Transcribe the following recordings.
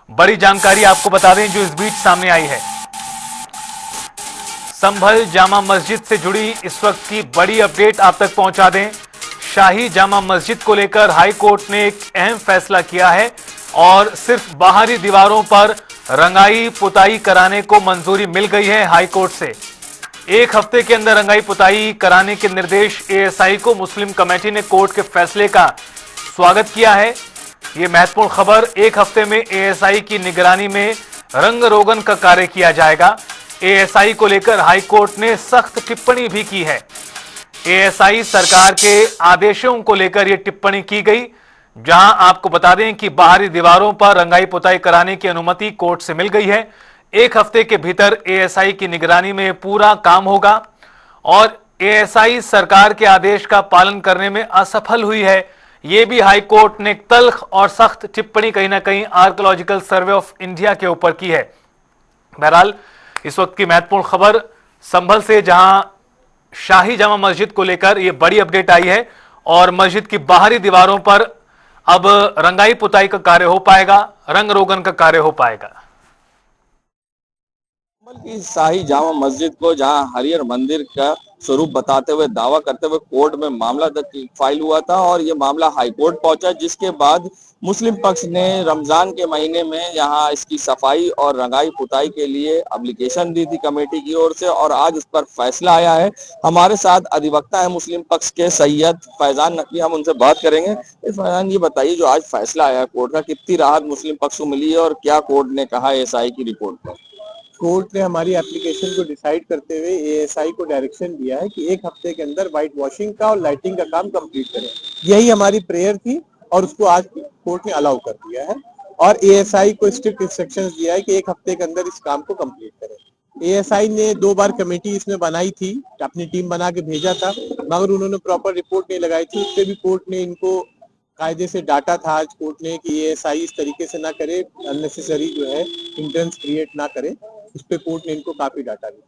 बड़ी जानकारी आपको बता दें जो इस बीच सामने आई है। संभल जामा मस्जिद से जुड़ी इस वक्त की बड़ी अपडेट आप तक पहुंचा दें। शाही जामा मस्जिद को लेकर हाई कोर्ट ने एक अहम फैसला किया है और सिर्फ बाहरी दीवारों पर रंगाई पुताई कराने को मंजूरी मिल गई है हाई कोर्ट से। एक हफ्ते के अंदर रंगाई पुताई कराने के निर्देश एएसआई को मुस्लिम कमेटी ने कोर्ट के फैसले का स्वागत किया है। यह महत्वपूर्ण खबर, एक हफ्ते में एएसआई की निगरानी में रंग रोगन का कार्य किया जाएगा। एएसआई को लेकर हाईकोर्ट ने सख्त टिप्पणी भी की है। एएसआई सरकार के आदेशों को लेकर यह टिप्पणी की गई, जहां आपको बता दें कि बाहरी दीवारों पर रंगाई पुताई कराने की अनुमति कोर्ट से मिल गई है। एक हफ्ते के भीतर एएसआई की निगरानी में पूरा काम होगा और एएसआई सरकार के आदेश का पालन करने में असफल हुई है, यह भी हाईकोर्ट ने तल्ख और सख्त टिप्पणी कहीं ना कहीं आर्कियोलॉजिकल सर्वे ऑफ इंडिया के ऊपर की है। बहरहाल इस वक्त की महत्वपूर्ण खबर संभल से, जहां शाही जामा मस्जिद को लेकर यह बड़ी अपडेट आई है और मस्जिद की बाहरी दीवारों पर अब रंगाई पुताई का कार्य हो पाएगा, रंग रोगन का कार्य हो पाएगा। की शाही जामा मस्जिद को जहां हरियर मंदिर का स्वरूप बताते हुए दावा करते हुए कोर्ट में मामला फाइल हुआ था और ये मामला हाई कोर्ट पहुंचा, जिसके बाद मुस्लिम पक्ष ने रमजान के महीने में यहाँ इसकी सफाई और रंगाई पुताई के लिए एप्लीकेशन दी थी कमेटी की ओर से और आज उस पर फैसला आया है। हमारे साथ अधिवक्ता है मुस्लिम पक्ष के सैयद फैजान नकवी, हम उनसे बात करेंगे। फैजान, ये बताइए जो आज फैसला आया कोर्ट का, कितनी राहत मुस्लिम पक्ष को मिली है और क्या कोर्ट ने कहा एएसआई की रिपोर्ट पर? कोर्ट ने हमारी एप्लीकेशन को डिसाइड करते हुए एएसआई को डायरेक्शन दिया है कि एक हफ्ते के अंदर व्हाइट वॉशिंग का और लाइटिंग का काम कंप्लीट करें। यही हमारी प्रेयर थी और उसको आज कोर्ट ने अलाउ कर दिया है और एएसआई को स्ट्रिक्ट इंस्ट्रक्शंस दिया है कि एक हफ्ते के अंदर इस काम को कंप्लीट करें। एएसआई ने 2 बार कमेटी इसमें बनाई थी, अपनी टीम बना के भेजा था, मगर उन्होंने प्रॉपर रिपोर्ट नहीं लगाई थी। उस पर भी कोर्ट ने इनको कायदे से डांटा था आज कोर्ट ने कि एएसआई इस तरीके से ना करे, अननेसेसरी जो है हिंड्रेंस क्रिएट ना करे। उस पे कोर्ट ने इनको काफी डांटा भी।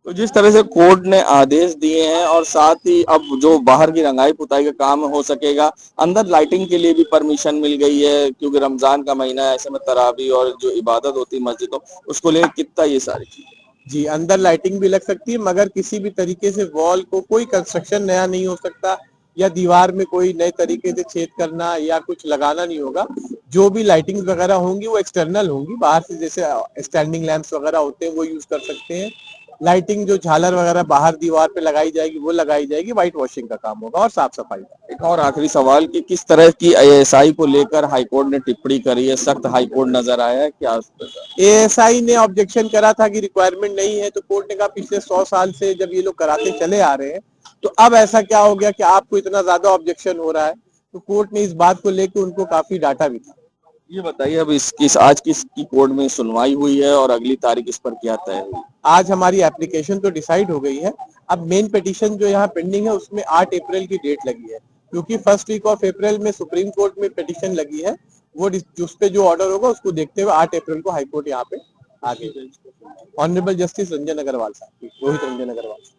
तो जिस तरह से कोर्ट ने आदेश दिए हैं और साथ ही अब जो बाहर की रंगाई पुताई का काम हो सकेगा, अंदर लाइटिंग के लिए भी परमिशन मिल गई है क्योंकि रमजान का महीना है, ऐसे में तरावी और जो इबादत होती है मस्जिदों, उसको लेकर कितना ये सारी चीजें। जी, अंदर लाइटिंग भी लग सकती है मगर किसी भी तरीके से वॉल को कोई कंस्ट्रक्शन नया नहीं हो सकता या दीवार में कोई नए तरीके से छेद करना या कुछ लगाना नहीं होगा। जो भी लाइटिंग वगैरह होंगी वो एक्सटर्नल होंगी, बाहर से जैसे स्टैंडिंग लैंप्स वगैरह होते हैं वो यूज कर सकते हैं। लाइटिंग जो झालर वगैरह बाहर दीवार पे लगाई जाएगी वो लगाई जाएगी। व्हाइट वॉशिंग का काम होगा और साफ सफाई का। एक और आखिरी सवाल कि किस तरह की एएसआई को लेकर हाईकोर्ट ने टिप्पणी करी है, सख्त हाईकोर्ट नजर आया है क्या? एएसआई ने ऑब्जेक्शन करा था कि रिक्वायरमेंट नहीं है, तो कोर्ट ने कहा पिछले 100 साल से जब ये लोग कराते चले आ रहे हैं तो अब ऐसा क्या हो गया कि आपको इतना ज्यादा ऑब्जेक्शन हो रहा है। तो कोर्ट ने इस बात को लेकर उनको काफी डांटा भी था। ये बताइए अब आज किसकी कोर्ट में सुनवाई हुई है और अगली तारीख इस पर क्या तय हुई? आज हमारी एप्लीकेशन तो डिसाइड हो गई है। अब मेन पिटीशन जो यहाँ पेंडिंग है उसमें 8 अप्रैल की डेट लगी है, क्योंकि फर्स्ट वीक ऑफ अप्रैल में सुप्रीम कोर्ट में पिटीशन लगी है। वो उस पे जो ऑर्डर होगा उसको देखते हुए 8 अप्रैल को हाई कोर्ट यहाँ पे आ गई। ऑनरेबल जस्टिस रंजन अग्रवाल साहब, रोहित रंजन अग्रवाल।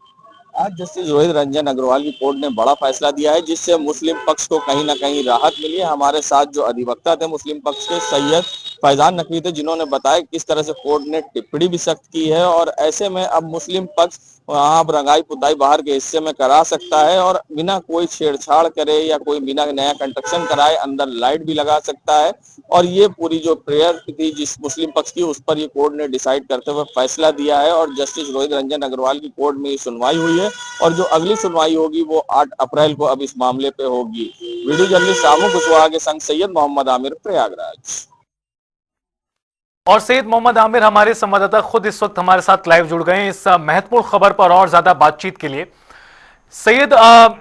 आज जस्टिस रोहित रंजन अग्रवाल की कोर्ट ने बड़ा फैसला दिया है जिससे मुस्लिम पक्ष को कहीं ना कहीं राहत मिली है। हमारे साथ जो अधिवक्ता थे मुस्लिम पक्ष के सैयद फैजान नकवी थे, जिन्होंने बताया किस तरह से कोर्ट ने टिप्पणी भी सख्त की है और ऐसे में अब मुस्लिम पक्ष वहां रंगाई पुताई बाहर के हिस्से में करा सकता है और बिना कोई छेड़छाड़ करे या कोई बिना नया कंस्ट्रक्शन कराए अंदर लाइट भी लगा सकता है। और ये पूरी जो प्रेयर थी जिस मुस्लिम पक्ष की, उस पर ये कोर्ट ने डिसाइड करते हुए फैसला दिया है और जस्टिस रोहित रंजन अग्रवाल की कोर्ट में ये सुनवाई हुई है और जो अगली सुनवाई होगी वो 8 अप्रैल को अब इस मामले पे होगी। वीडियो जर्नलिस्ट सामू कुशवाहा के संग सैयद मोहम्मद आमिर, प्रयागराज। और सैयद मोहम्मद आमिर हमारे संवाददाता खुद इस वक्त हमारे साथ लाइव जुड़ गए हैं इस महत्वपूर्ण खबर पर और ज्यादा बातचीत के लिए। सैयद,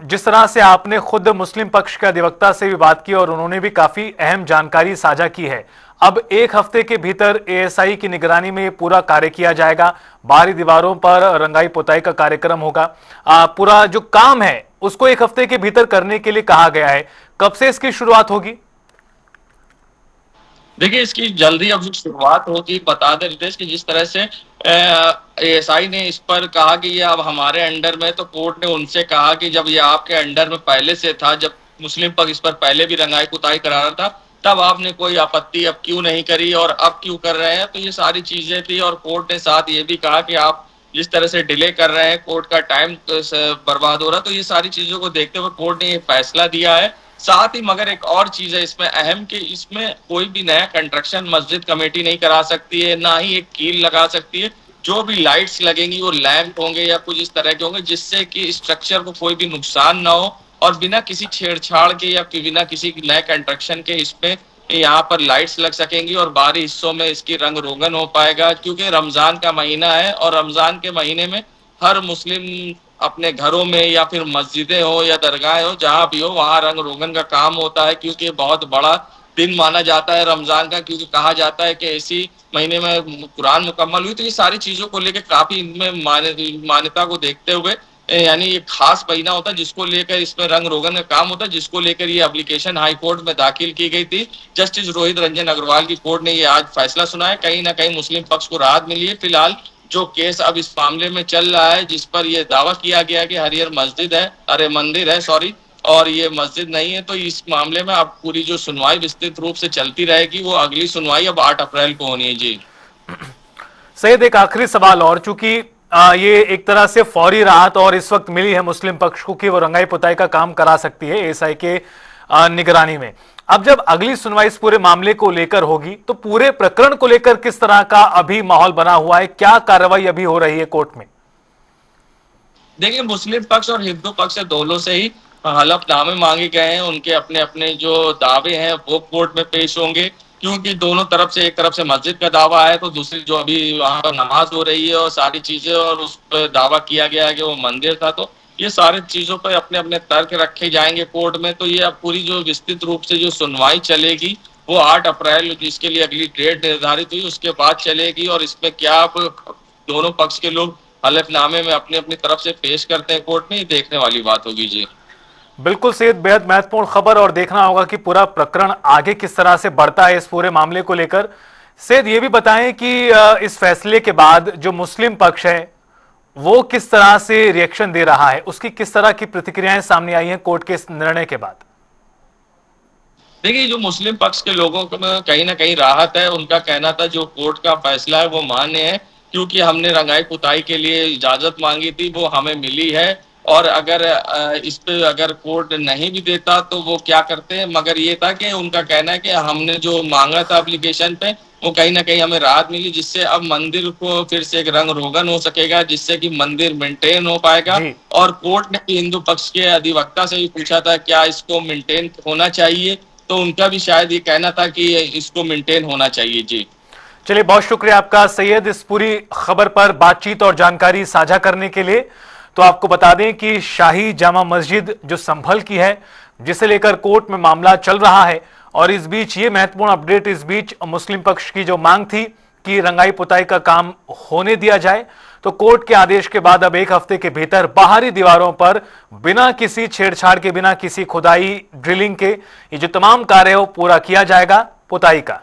जिस तरह से आपने खुद मुस्लिम पक्ष के अधिवक्ता से भी बात की और उन्होंने भी काफी अहम जानकारी साझा की है, अब एक हफ्ते के भीतर एएसआई की निगरानी में पूरा कार्य किया जाएगा, बाहरी दीवारों पर रंगाई पुताई का कार्यक्रम होगा। पूरा जो काम है उसको एक हफ्ते के भीतर करने के लिए कहा गया है। कब से इसकी शुरुआत होगी? देखिए, इसकी जल्दी अब शुरुआत होगी। बता दें रितेश कि जिस तरह से एएसआई ने इस पर कहा कि ये अब हमारे अंडर में, तो कोर्ट ने उनसे कहा कि जब ये आपके अंडर में पहले से था, जब मुस्लिम पक्ष इस पर पहले भी रंगाई पुताई करा रहा था, तब आपने कोई आपत्ति अब क्यों नहीं करी और अब क्यों कर रहे हैं? तो ये सारी चीजें थी और कोर्ट ने साथ ये भी कहा कि आप जिस तरह से डिले कर रहे हैं, कोर्ट का टाइम बर्बाद हो रहा है। तो ये सारी चीजों को देखते हुए कोर्ट ने ये फैसला दिया है। साथ ही मगर एक और चीज है इसमें अहम कि इसमें कोई भी नया कंस्ट्रक्शन मस्जिद कमेटी नहीं करा सकती है, ना ही एक कील लगा सकती है। जो भी लाइट्स लगेंगी वो लैंप होंगे या कुछ इस तरह के होंगे जिससे कि स्ट्रक्चर को कोई भी नुकसान ना हो और बिना किसी छेड़छाड़ के या बिना किसी नए कंस्ट्रक्शन के इसमें यहाँ पर लाइट्स लग सकेंगी और बाहरी हिस्सों में इसकी रंग रोगन हो पाएगा। क्योंकि रमजान का महीना है और रमजान के महीने में हर मुस्लिम अपने घरों में या फिर मस्जिदें हो या दरगाहें हो, जहां भी हो, वहां रंग रोगन का काम होता है। क्योंकि बहुत बड़ा दिन माना जाता है रमजान का, क्योंकि कहा जाता है कि इसी महीने में कुरान मुकम्मल हुई। तो ये सारी चीजों को लेकर काफी इनमें मान्यता को देखते हुए यानी ये खास महीना होता है जिसको लेकर इसमें रंग रोगन का काम होता है, जिसको लेकर ये एप्लीकेशन हाई कोर्ट में दाखिल की गई थी। जस्टिस रोहित रंजन अग्रवाल की कोर्ट ने ये आज फैसला सुना है। कहीं ना कहीं मुस्लिम पक्ष को राहत मिली है। फिलहाल जो केस अब इस मामले में चल रहा है, जिस पर यह दावा किया गया कि हरियर मस्जिद है, अरे मंदिर है सॉरी, और ये मस्जिद नहीं है, तो इस मामले में अब पूरी जो सुनवाई विस्तृत रूप से चलती रहेगी। वो अगली सुनवाई अब 8 अप्रैल को होनी है। जी सैयद, एक आखिरी सवाल और, चूंकि ये एक तरह से फौरी राहत और इस वक्त मिली है मुस्लिम पक्ष को कि वो रंगाई पुताई का काम करा सकती है एएसआई के निगरानी में। अब जब अगली सुनवाई इस पूरे मामले को लेकर होगी तो पूरे प्रकरण को लेकर किस तरह का अभी माहौल बना हुआ है, क्या कार्रवाई अभी हो रही है कोर्ट में? देखिए, मुस्लिम पक्ष और हिंदू पक्ष दोनों से ही हलफनामे मांगे गए हैं। उनके अपने अपने जो दावे हैं वो कोर्ट में पेश होंगे। क्योंकि दोनों तरफ से, एक तरफ से मस्जिद का दावा है तो दूसरी जो अभी वहां पर नमाज हो रही है और सारी चीजें, और उस पर दावा किया गया है कि वो मंदिर था। तो ये सारी चीजों पर अपने अपने तर्क रखे जाएंगे कोर्ट में। तो ये अब पूरी जो विस्तृत रूप से जो सुनवाई चलेगी वो 8 अप्रैल, जिसके लिए अगली डेट निर्धारित हुई, उसके बाद चलेगी। और इसमें क्या अब दोनों पक्ष के लोग हलफनामे में अपनी अपनी तरफ से पेश करते हैं कोर्ट में, ये देखने वाली बात होगी। जी बिल्कुल सैयद, बेहद महत्वपूर्ण खबर, और देखना होगा कि पूरा प्रकरण आगे किस तरह से बढ़ता है इस पूरे मामले को लेकर। सैयद, ये भी बताएं कि इस फैसले के बाद जो मुस्लिम पक्ष है वो किस तरह से रिएक्शन दे रहा है, उसकी किस तरह की प्रतिक्रियाएं सामने आई हैं कोर्ट के इस निर्णय के बाद? देखिए, जो मुस्लिम पक्ष के लोगों को कहीं ना कहीं राहत है। उनका कहना था जो कोर्ट का फैसला है वो मान्य है, क्योंकि हमने रंगाई पुताई के लिए इजाजत मांगी थी, वो हमें मिली है। और अगर इस पे अगर कोर्ट नहीं भी देता तो वो क्या करते हैं, मगर ये था कि उनका कहना है कि हमने जो मांगा था एप्लीकेशन पे वो कहीं ना कहीं हमें राहत मिली, जिससे अब मंदिर को फिर से एक रंग रोगन हो सकेगा, जिससे कि मंदिर मेंटेन हो पाएगा। और कोर्ट ने हिंदू पक्ष के अधिवक्ता से भी पूछा था क्या इसको मेंटेन होना चाहिए, तो उनका भी शायद ये कहना था कि इसको मेंटेन होना चाहिए। जी चलिए, बहुत शुक्रिया आपका सैयद इस पूरी खबर पर बातचीत और जानकारी साझा करने के लिए। तो आपको बता दें कि शाही जामा मस्जिद जो संभल की है, जिसे लेकर कोर्ट में मामला चल रहा है, और इस बीच ये महत्वपूर्ण अपडेट, इस बीच मुस्लिम पक्ष की जो मांग थी कि रंगाई पुताई का काम होने दिया जाए, तो कोर्ट के आदेश के बाद अब 1 हफ्ते के भीतर बाहरी दीवारों पर बिना किसी छेड़छाड़ के, बिना किसी खुदाई ड्रिलिंग के, ये जो तमाम कार्य है वो पूरा किया जाएगा पुताई का।